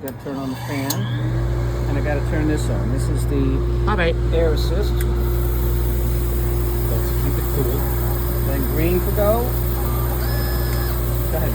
Got to turn on the fan, and I got to turn this on. This is the All right. air assist. Let's keep it cool. Then green for go. Go ahead.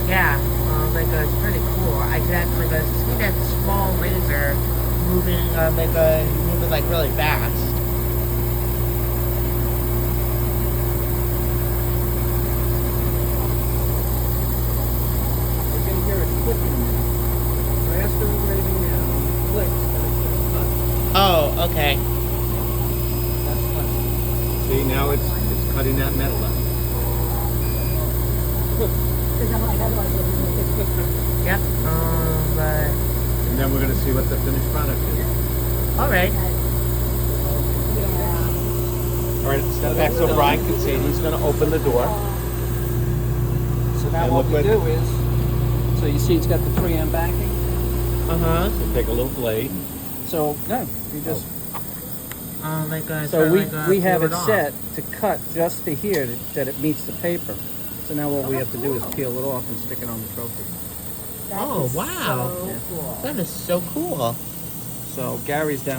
Yeah, it's pretty cool. I can see that small laser moving, moving like really fast. We're going to hear it clicking. Faster engraving now. Clicks, but it's going to touch. Oh, okay. That's touch. See, now it's cutting that metal out. Yep. And then we're going to see what the finished product is. All right. All right, step back so Brian can see it. He's going to open the door. So now And what look we do is, so you see it's got the 3M backing. Uh-huh. So take a little blade. So, no, you just... So we have it set to cut just to here that it meets the paper. So now what we have to do is peel it off and stick it on the trophy. Oh, wow. Yeah. That is so cool. So Gary's down